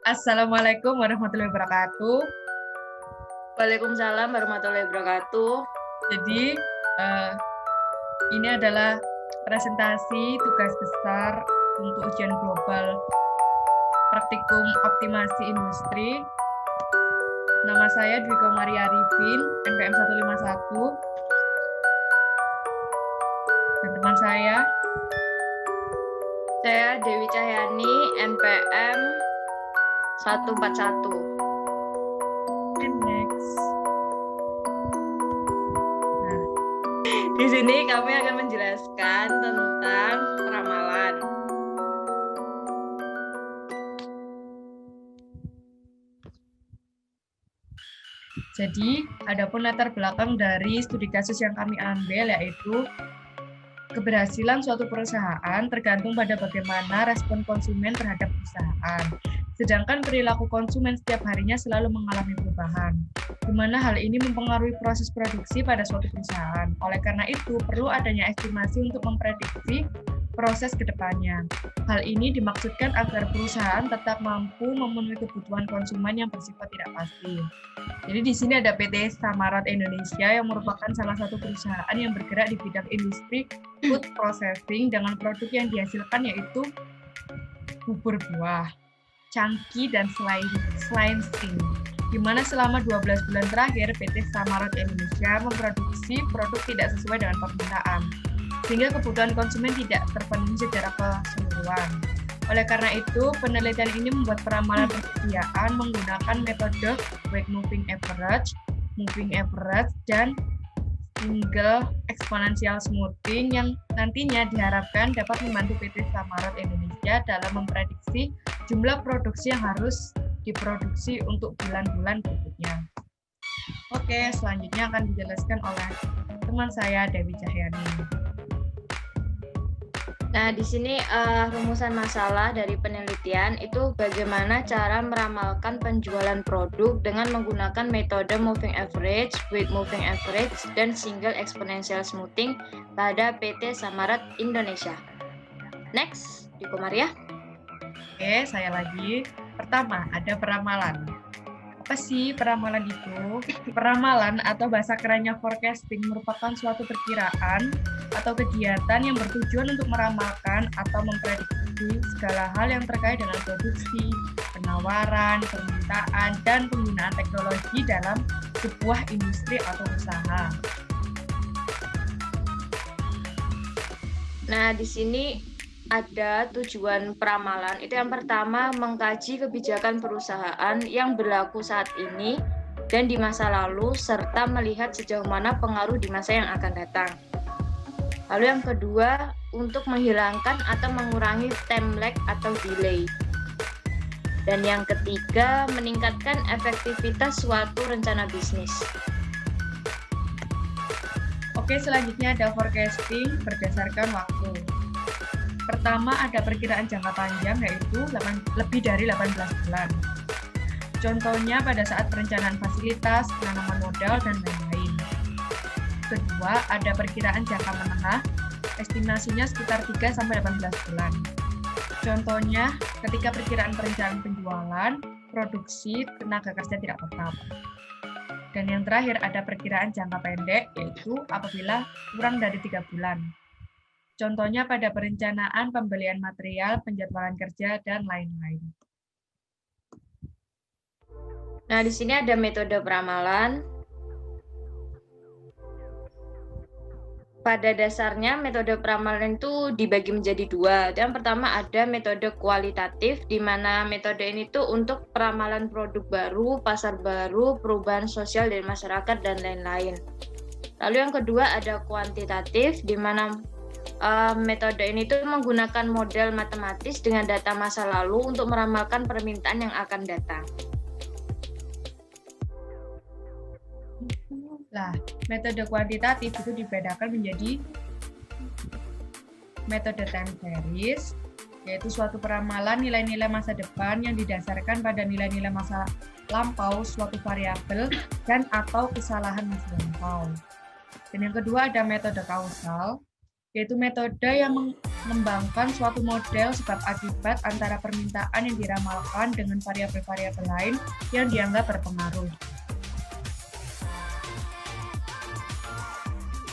Assalamualaikum warahmatullahi wabarakatuh. Waalaikumsalam warahmatullahi wabarakatuh. Jadi, ini adalah presentasi tugas besar untuk ujian global praktikum optimasi industri. Nama saya Dwi Komari Arifin, NPM 151. Dan teman saya Dewi Cahyani, NPM 141. And next. Nah, di sini kami akan menjelaskan tentang peramalan. Jadi, adapun latar belakang dari studi kasus yang kami ambil yaitu keberhasilan suatu perusahaan tergantung pada bagaimana respon konsumen terhadap perusahaan. Sedangkan perilaku konsumen setiap harinya selalu mengalami perubahan, di mana hal ini mempengaruhi proses produksi pada suatu perusahaan. Oleh karena itu, perlu adanya estimasi untuk memprediksi proses ke depannya. Hal ini dimaksudkan agar perusahaan tetap mampu memenuhi kebutuhan konsumen yang bersifat tidak pasti. Jadi di sini ada PT Samarot Indonesia yang merupakan salah satu perusahaan yang bergerak di bidang industri food processing dengan produk yang dihasilkan yaitu bubur buah, cangki, dan slicing. Di mana selama 12 bulan terakhir PT Samarot Indonesia memproduksi produk tidak sesuai dengan permintaan, sehingga kebutuhan konsumen tidak terpenuhi secara keseluruhan. Oleh karena itu, penelitian ini membuat peramalan persediaan menggunakan metode weight moving average, dan single exponential smoothing yang nantinya diharapkan dapat membantu PT Samarot Indonesia dalam memprediksi jumlah produksi yang harus diproduksi untuk bulan-bulan berikutnya. Oke, selanjutnya akan dijelaskan oleh teman saya Dewi Cahyani. Nah, di sini rumusan masalah dari penelitian itu bagaimana cara meramalkan penjualan produk dengan menggunakan metode moving average, weight moving average, dan single exponential smoothing pada PT Samarot Indonesia. Next, Diko Maria. Oke, saya lagi. Pertama, ada peramalan. Apa sih peramalan itu? Peramalan atau bahasa kerennya forecasting merupakan suatu perkiraan atau kegiatan yang bertujuan untuk meramalkan atau memprediksi segala hal yang terkait dengan produksi, penawaran, permintaan, dan penggunaan teknologi dalam sebuah industri atau usaha. Nah, di sini ada tujuan peramalan. Itu yang pertama, mengkaji kebijakan perusahaan yang berlaku saat ini dan di masa lalu, serta melihat sejauh mana pengaruh di masa yang akan datang. Lalu yang kedua, untuk menghilangkan atau mengurangi time lag atau delay. Dan yang ketiga, meningkatkan efektivitas suatu rencana bisnis. Oke, selanjutnya ada forecasting berdasarkan waktu. Pertama, ada perkiraan jangka panjang yaitu lebih dari 18 bulan. Contohnya pada saat perencanaan fasilitas, penanaman modal, dan lain-lain. Kedua, ada perkiraan jangka menengah, estimasinya sekitar 3-18 bulan. Contohnya, ketika perkiraan perencanaan penjualan, produksi, tenaga kerja tidak tetap. Dan yang terakhir, ada perkiraan jangka pendek, yaitu apabila kurang dari 3 bulan. Contohnya pada perencanaan pembelian material, penjadwalan kerja, dan lain-lain. Nah, di sini ada metode peramalan. Pada dasarnya, metode peramalan itu dibagi menjadi dua. Yang pertama ada metode kualitatif, di mana metode ini tuh untuk peramalan produk baru, pasar baru, perubahan sosial dari masyarakat, dan lain-lain. Lalu yang kedua ada kuantitatif, di mana metode ini tuh menggunakan model matematis dengan data masa lalu untuk meramalkan permintaan yang akan datang. Nah, metode kuantitatif itu dibedakan menjadi metode time series, yaitu suatu peramalan nilai-nilai masa depan yang didasarkan pada nilai-nilai masa lampau suatu variabel dan atau kesalahan masa lampau. Dan yang kedua ada metode kausal, yaitu metode yang mengembangkan suatu model sebab akibat antara permintaan yang diramalkan dengan variabel-variabel lain yang dianggap berpengaruh.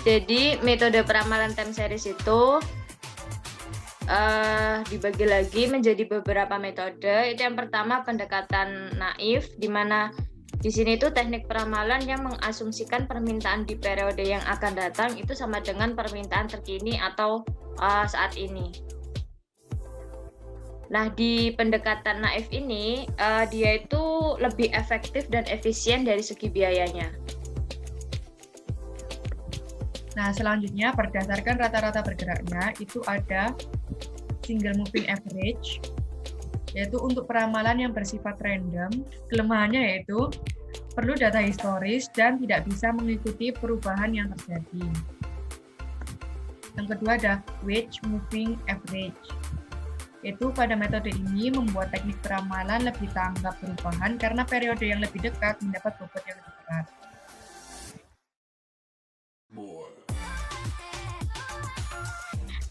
Jadi metode peramalan time series itu dibagi lagi menjadi beberapa metode. Itu yang pertama pendekatan naif, di mana di sini itu teknik peramalan yang mengasumsikan permintaan di periode yang akan datang itu sama dengan permintaan terkini atau saat ini. Nah, di pendekatan naif ini dia itu lebih efektif dan efisien dari segi biayanya. Nah, selanjutnya berdasarkan rata-rata bergeraknya itu ada single moving average, yaitu untuk peramalan yang bersifat random. Kelemahannya yaitu perlu data historis dan tidak bisa mengikuti perubahan yang terjadi. Yang kedua ada wedge moving average, yaitu pada metode ini membuat teknik peramalan lebih tanggap perubahan karena periode yang lebih dekat mendapat bobot yang lebih berat.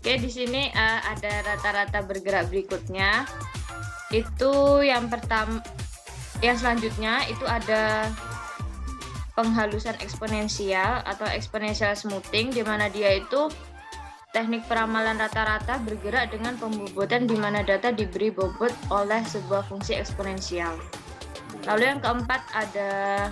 Oke, di sini ada rata-rata bergerak berikutnya. Itu yang pertama, yang selanjutnya itu ada penghalusan eksponensial atau exponential smoothing, di mana dia itu teknik peramalan rata-rata bergerak dengan pembobotan di mana data diberi bobot oleh sebuah fungsi eksponensial. Lalu yang keempat ada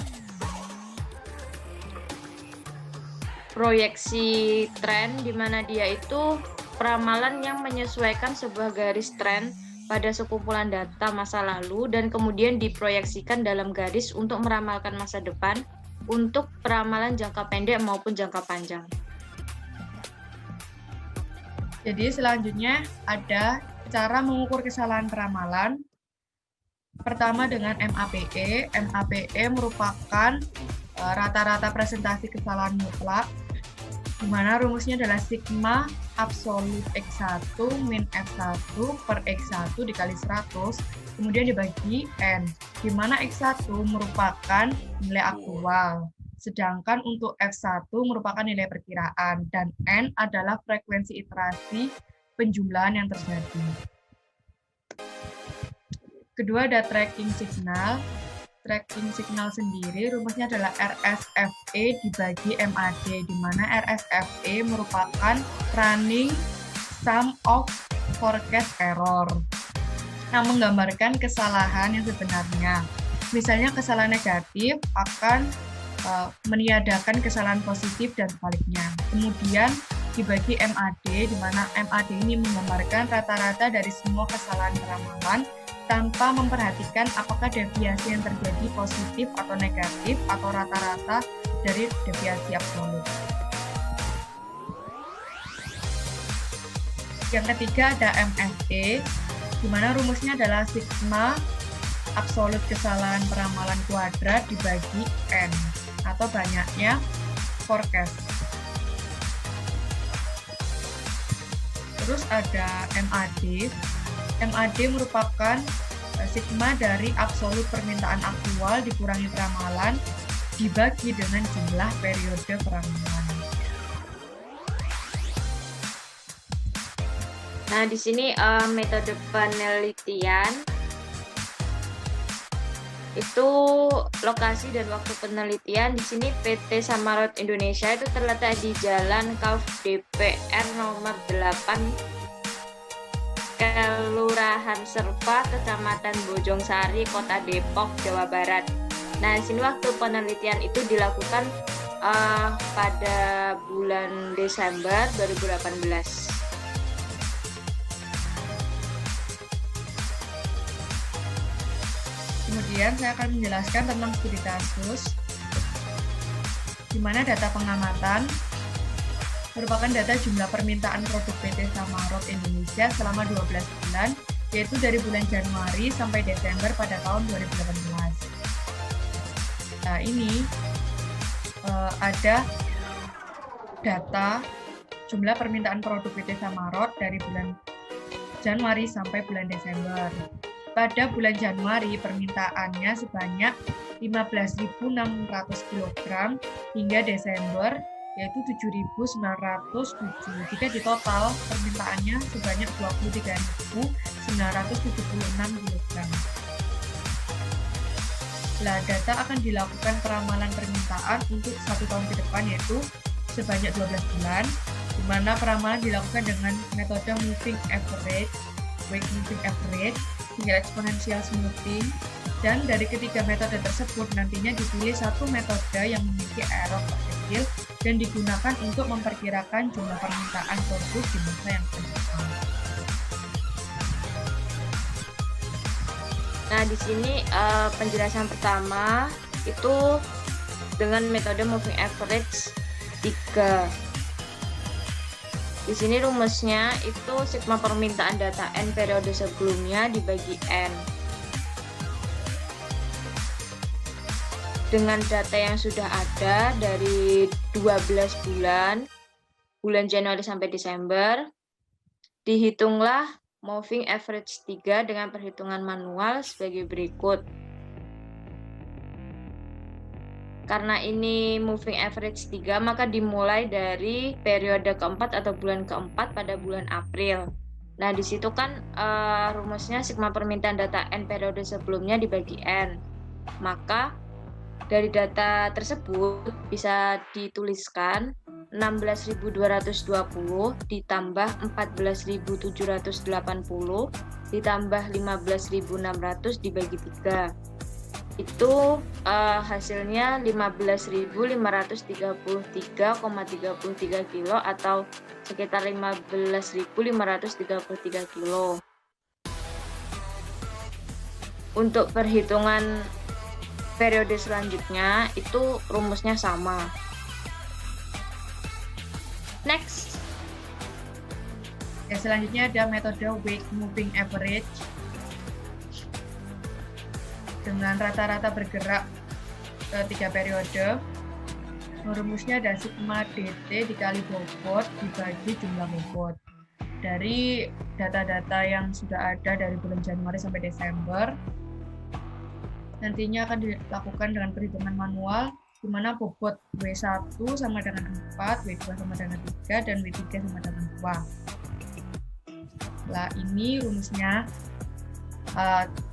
proyeksi tren, di mana dia itu peramalan yang menyesuaikan sebuah garis tren pada sekumpulan data masa lalu dan kemudian diproyeksikan dalam garis untuk meramalkan masa depan untuk peramalan jangka pendek maupun jangka panjang. Jadi selanjutnya ada cara mengukur kesalahan peramalan. Pertama dengan MAPE. MAPE merupakan rata-rata presentasi kesalahan mutlak, di mana rumusnya adalah sigma absolut X1 min F1 per X1 dikali 100, kemudian dibagi N, di mana X1 merupakan nilai aktual, sedangkan untuk F1 merupakan nilai perkiraan, dan N adalah frekuensi iterasi penjumlahan yang terjadi. Kedua ada tracking signal. Tracking signal sendiri rumusnya adalah RSFE dibagi MAD, di mana RSFE merupakan running sum of forecast error. Nah, menggambarkan kesalahan yang sebenarnya. Misalnya kesalahan negatif akan meniadakan kesalahan positif dan sebaliknya. Kemudian dibagi MAD, di mana MAD ini menggambarkan rata-rata dari semua kesalahan peramalan tanpa memperhatikan apakah deviasi yang terjadi positif atau negatif atau rata-rata dari deviasi absolut. Yang ketiga ada MSE, di mana rumusnya adalah sigma absolut kesalahan peramalan kuadrat dibagi N, atau banyaknya forecast. Terus ada MAD. MAD merupakan sigma dari absolut permintaan aktual dikurangi peramalan dibagi dengan jumlah periode peramalan. Nah, di sini metode penelitian itu lokasi dan waktu penelitian. Di sini PT Samarot Indonesia itu terletak di Jalan Kauf DPR nomor 8, Kelurahan Serpa, Kecamatan Bojongsari, Kota Depok, Jawa Barat. Nah, di sini waktu penelitian itu dilakukan pada bulan Desember 2018. Kemudian saya akan menjelaskan tentang studi kasus, di mana data pengamatan merupakan data jumlah permintaan produk PT Samarot Indonesia selama 12 bulan, yaitu dari bulan Januari sampai Desember pada tahun 2018. Nah, ini ada data jumlah permintaan produk PT Samarot dari bulan Januari sampai bulan Desember. Pada bulan Januari, permintaannya sebanyak 15.600 kg, hingga Desember yaitu 7.907. Jika di total permintaannya sebanyak 23.976 kg. Nah, data akan dilakukan peramalan permintaan untuk 1 tahun ke depan, yaitu sebanyak 12 bulan, di mana peramalan dilakukan dengan metode moving average, weight moving average, hingga exponential smoothing, dan dari ketiga metode tersebut nantinya dipilih satu metode yang memiliki error terkecil dan digunakan untuk memperkirakan jumlah permintaan produk di masa yang akan datang. Nah, di sini penjelasan pertama itu dengan metode moving average 3. Di sini rumusnya itu sigma permintaan data N periode sebelumnya dibagi N. Dengan data yang sudah ada dari 12 bulan Januari sampai Desember, dihitunglah moving average 3 dengan perhitungan manual sebagai berikut. Karena ini moving average 3, maka dimulai dari periode keempat atau bulan keempat pada bulan April. Nah, di situ kan rumusnya sigma permintaan data N periode sebelumnya dibagi N. Maka dari data tersebut bisa dituliskan 16.220 ditambah 14.780 ditambah 15.600 dibagi 3. Itu hasilnya 15.533,33 kilo atau sekitar 15.533 kilo. Untuk perhitungan periode selanjutnya itu rumusnya sama. Next. Ya, selanjutnya ada metode weight moving average dengan rata-rata bergerak 3 periode. Rumusnya ada sigma dt dikali bobot dibagi jumlah bobot. Dari data-data yang sudah ada dari bulan Januari sampai Desember, nantinya akan dilakukan dengan perhitungan manual, di mana bobot W1 sama dengan 4, W2 sama dengan 3, dan W3 sama dengan 2. Nah, ini rumusnya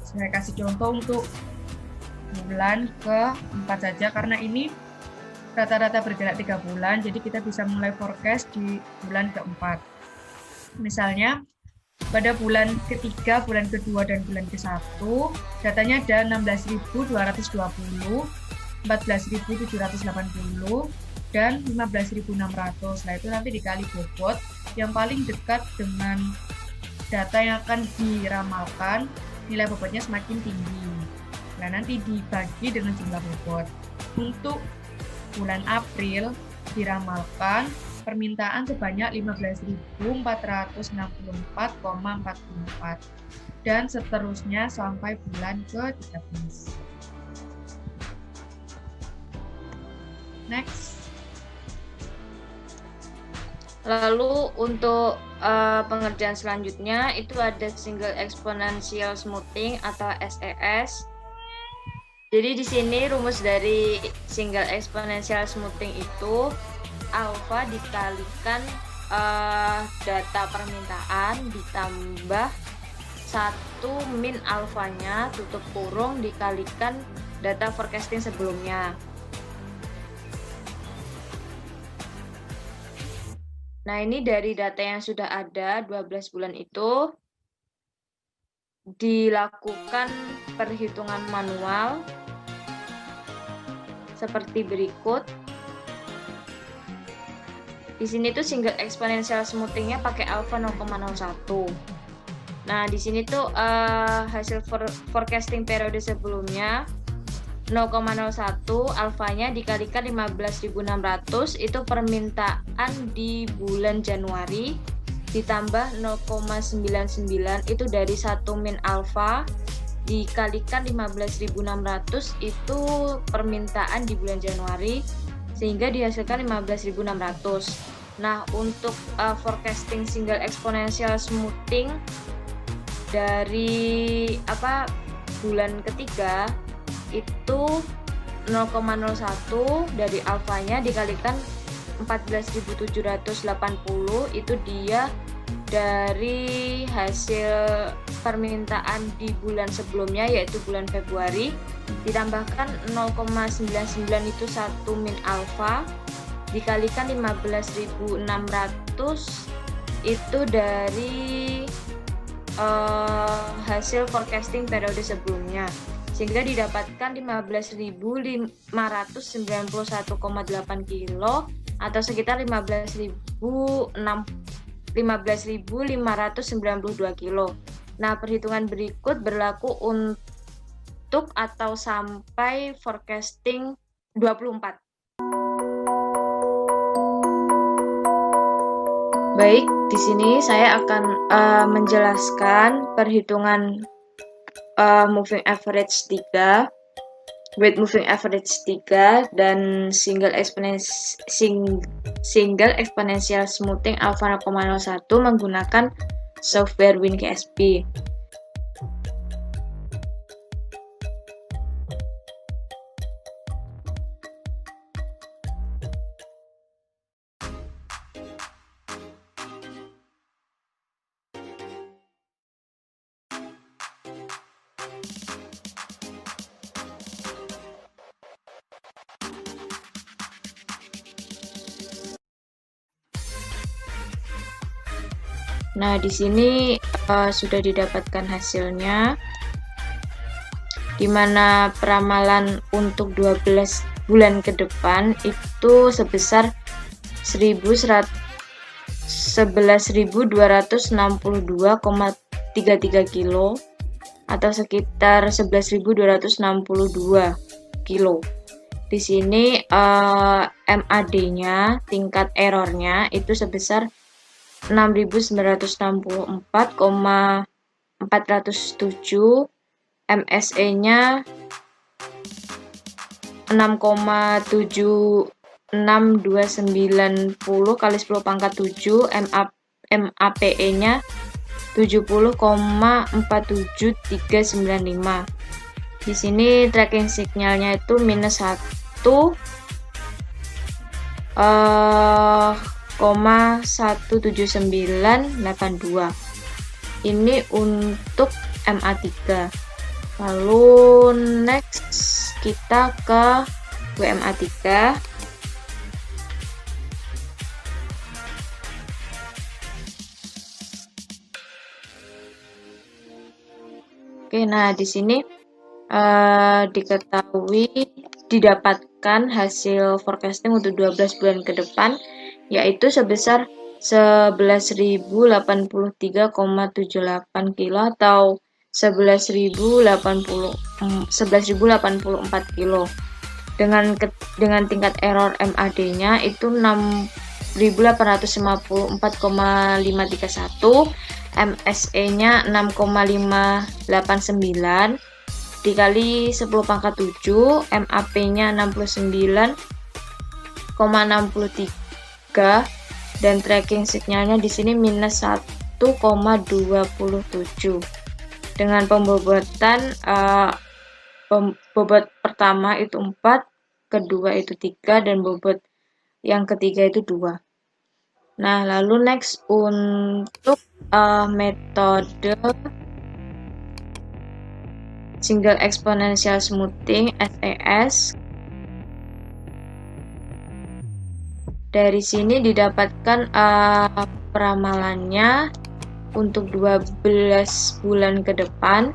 saya kasih contoh untuk bulan ke-4 saja, karena ini rata-rata bergerak 3 bulan, jadi kita bisa mulai forecast di bulan ke-4. Misalnya, pada bulan ketiga, bulan kedua, dan bulan ke-1, datanya ada 16.220, 14.780, dan 15.600. Nah, itu nanti dikali bobot yang paling dekat dengan data yang akan diramalkan, nilai bobotnya semakin tinggi. Nah, nanti dibagi dengan jumlah bobot. Untuk bulan April diramalkan permintaan sebanyak 15.464,44 dan seterusnya sampai bulan ke-13. Next. Lalu untuk pengerjaan selanjutnya itu ada single exponential smoothing atau SES. Jadi di sini rumus dari single exponential smoothing itu alfa dikalikan data permintaan ditambah 1 min alfanya tutup kurung dikalikan data forecasting sebelumnya. Nah, ini dari data yang sudah ada 12 bulan itu dilakukan perhitungan manual seperti berikut. Di sini tuh single exponential smoothing-nya pakai alpha 0,01. Nah, di sini tuh hasil forecasting periode sebelumnya 0,01 alfanya dikalikan 15.600 itu permintaan di bulan Januari ditambah 0,99 itu dari 1 min alfa dikalikan 15.600 itu permintaan di bulan Januari sehingga dihasilkan 15.600. Nah, untuk forecasting single exponential smoothing dari bulan ketiga itu 0,01 dari alfanya dikalikan 14.780 itu dia dari hasil permintaan di bulan sebelumnya, yaitu bulan Februari, ditambahkan 0,99 itu 1 min alfa, dikalikan 15.600 itu dari hasil forecasting periode sebelumnya, sehingga didapatkan 15.591,8 kilo atau sekitar 15.592 kilo. Nah, perhitungan berikut berlaku untuk atau sampai forecasting 24. Baik, di sini saya akan menjelaskan perhitungan moving average 3, weight moving average 3, dan single exponential smoothing alpha 0,01 menggunakan software WinKSP. Nah, di sini sudah didapatkan hasilnya, di mana peramalan untuk 12 bulan ke depan itu sebesar 11.262,33 kilo atau sekitar 11.262 kilo. Di sini MAD-nya, tingkat errornya itu sebesar 6.964,407, MSE-nya 6,76290 kali 10 pangkat 7, MAPE-nya 70,47395. Di sini tracking signalnya itu minus 1,17982. Ini untuk MA3. Lalu next kita ke WMA3. Oke, nah di sini diketahui didapatkan hasil forecasting untuk 12 bulan ke depan, yaitu sebesar 11.083,78 kilo atau 11.084 kilo. Dengan tingkat error MAD-nya itu 6.854,531, MSE-nya 6,589 dikali 10 pangkat 7, MAP-nya 69,63 dan tracking signalnya di sini minus 1,27. Dengan pembobotan bobot pertama itu 4, kedua itu 3, dan bobot yang ketiga itu 2. Nah, lalu next untuk metode single exponential smoothing SES. Dari sini didapatkan peramalannya untuk 12 bulan ke depan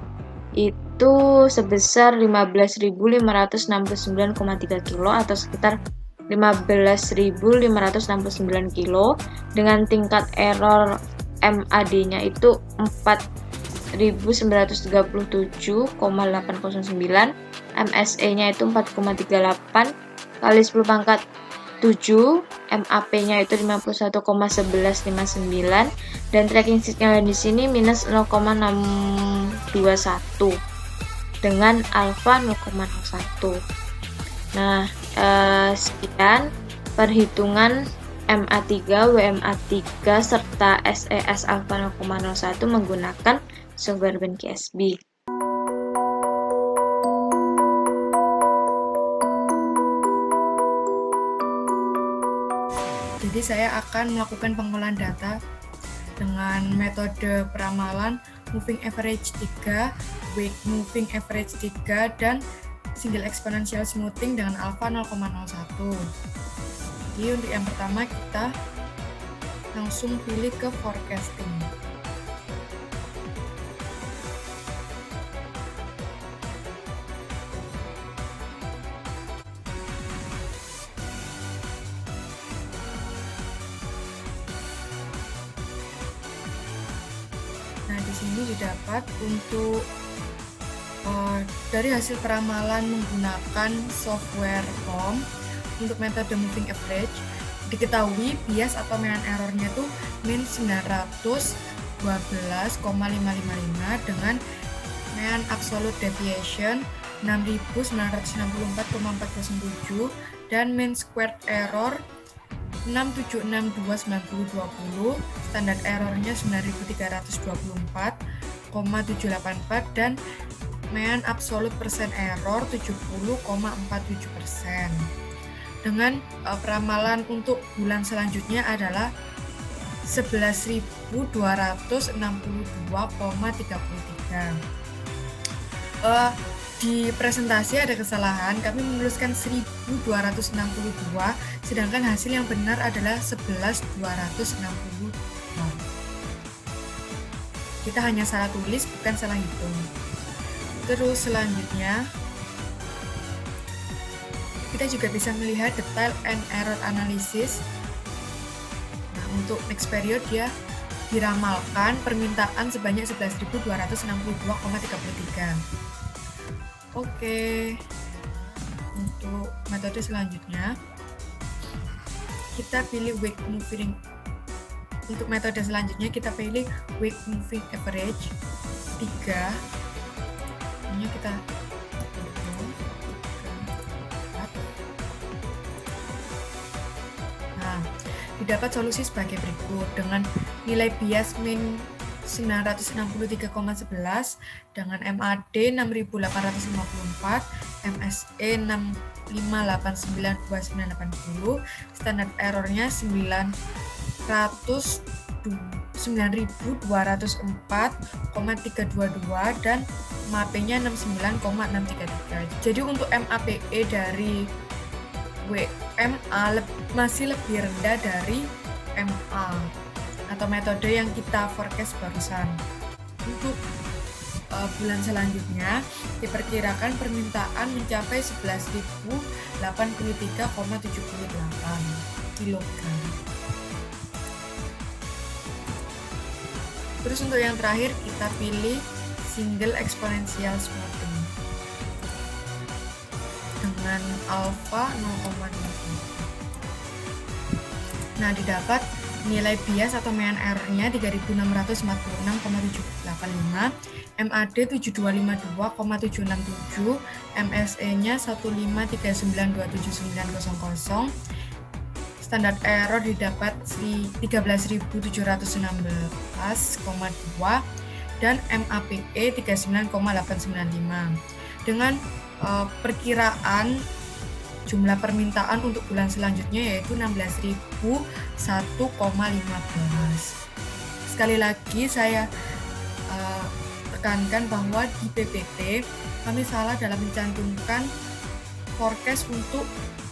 itu sebesar 15.569,3 kilo atau sekitar 15.569 kilo dengan tingkat error MAD-nya itu 4.937,809, MSE-nya itu 4,38 kali 10 pangkat 7, MAP-nya itu 51,1159 dan tracking signal di sini minus 0,621 dengan alfa 0,01. Nah, sekian perhitungan MA3, WMA3 serta SES alfa 0,01 menggunakan software WinKSP. Jadi saya akan melakukan pengolahan data dengan metode peramalan moving average 3, weight moving average 3, dan single exponential smoothing dengan alpha 0,01. Jadi untuk yang pertama kita langsung pilih ke forecasting. Nah, di sini didapat untuk dari hasil peramalan menggunakan software POM untuk metode moving average, diketahui bias atau median error-nya itu min 912,555 dengan median absolute deviation 6.964,407 dan mean squared error 6.762,9020, standar errornya 9.324,784 dan median absolute persen error 70,47%. Dengan peramalan untuk bulan selanjutnya adalah 11.262,33. Di presentasi ada kesalahan, kami menuliskan 1.262, sedangkan hasil yang benar adalah 11.262. Kita hanya salah tulis, bukan salah hitung. Terus selanjutnya, kita juga bisa melihat detail and error analysis. Nah, untuk next period dia diramalkan permintaan sebanyak 11.262,33. Oke, untuk metode selanjutnya kita pilih weight moving. Untuk metode selanjutnya kita pilih weight moving average 3. Ini kita didapat solusi sebagai berikut dengan nilai bias min 963,11 dengan MAD 6.854, MSE 6.589,2980, standar errornya 9.204,322 dan MAP-nya 69,633. Jadi untuk MAPE dari WMA masih lebih rendah dari MA atau metode yang kita forecast barusan. Untuk bulan selanjutnya diperkirakan permintaan mencapai 11.083,78 kg. Terus untuk yang terakhir kita pilih single exponential smoothing dengan alpha 0,05. Nah, didapat nilai bias atau median error-nya 3.646,785, MAD 7.252,767, MSE-nya 1.539,27900, standar error didapat 13.716,2 dan MAPE 39,895. Dengan perkiraan jumlah permintaan untuk bulan selanjutnya yaitu 16.001,15. Sekali lagi saya tekankan bahwa di PPT kami salah dalam mencantumkan forecast untuk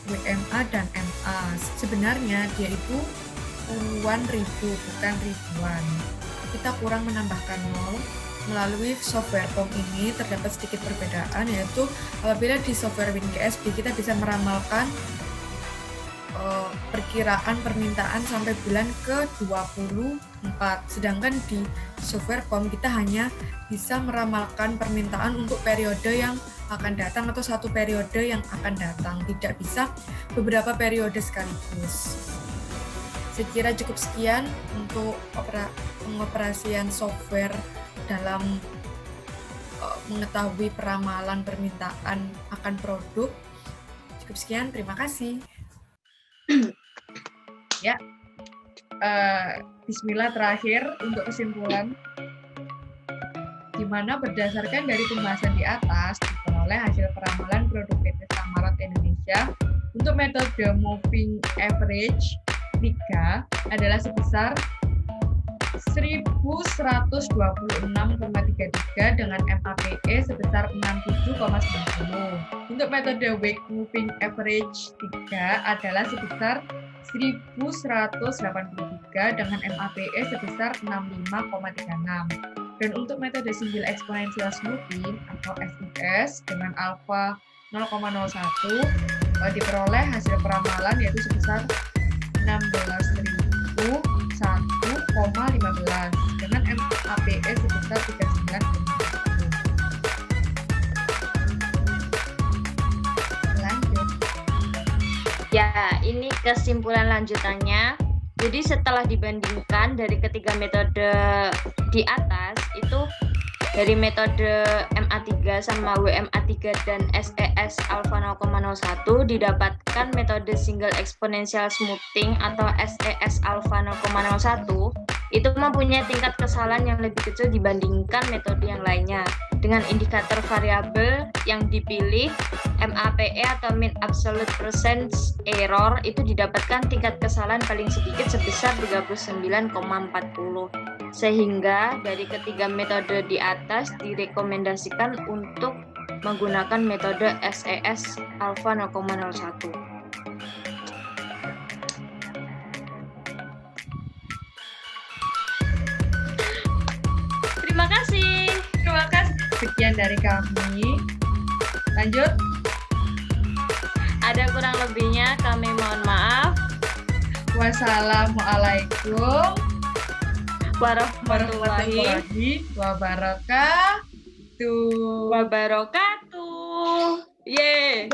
WMA dan MA. Sebenarnya dia itu puluhan ribu, bukan ribuan. Kita kurang menambahkan 0. Melalui software POM ini terdapat sedikit perbedaan, yaitu apabila di software WinGSB kita bisa meramalkan perkiraan permintaan sampai bulan ke-24, sedangkan di software POM kita hanya bisa meramalkan permintaan untuk periode yang akan datang atau satu periode yang akan datang, tidak bisa beberapa periode sekaligus. Saya kira cukup sekian untuk pengoperasian software dalam mengetahui peramalan permintaan akan produk. Cukup sekian, terima kasih. Ya, bismillah terakhir untuk kesimpulan. Di mana berdasarkan dari pembahasan di atas diperoleh hasil peramalan produk PT Samarot Indonesia untuk metode moving average 3 adalah sebesar 1126,33 dengan MAPE sebesar 67,90. Untuk metode wake moving average 3 adalah sebesar 1183 dengan MAPE sebesar 65,36. Dan untuk metode single exponential smoothing atau SIS dengan alfa 0,01 diperoleh hasil peramalan yaitu sebesar 16.001,15 dengan MAPE sebesar 39,1. Lanjut. Ya, ini kesimpulan lanjutannya. Jadi setelah dibandingkan dari ketiga metode di atas, itu dari metode MA3 sama WMA3 dan SES alpha 0,01 didapatkan metode single exponential smoothing atau SES alpha 0,01 itu mempunyai tingkat kesalahan yang lebih kecil dibandingkan metode yang lainnya. Dengan indikator variabel yang dipilih MAPE atau mean absolute percent error itu didapatkan tingkat kesalahan paling sedikit sebesar 39,40. Sehingga dari ketiga metode di atas direkomendasikan untuk menggunakan metode SES alpha 0,01. Terima kasih. Terima kasih. Sekian dari kami. Lanjut. Ada kurang lebihnya kami mohon maaf. Wassalamualaikum warahmatullahi wabarakatuh. wabarakatuh. Yeay.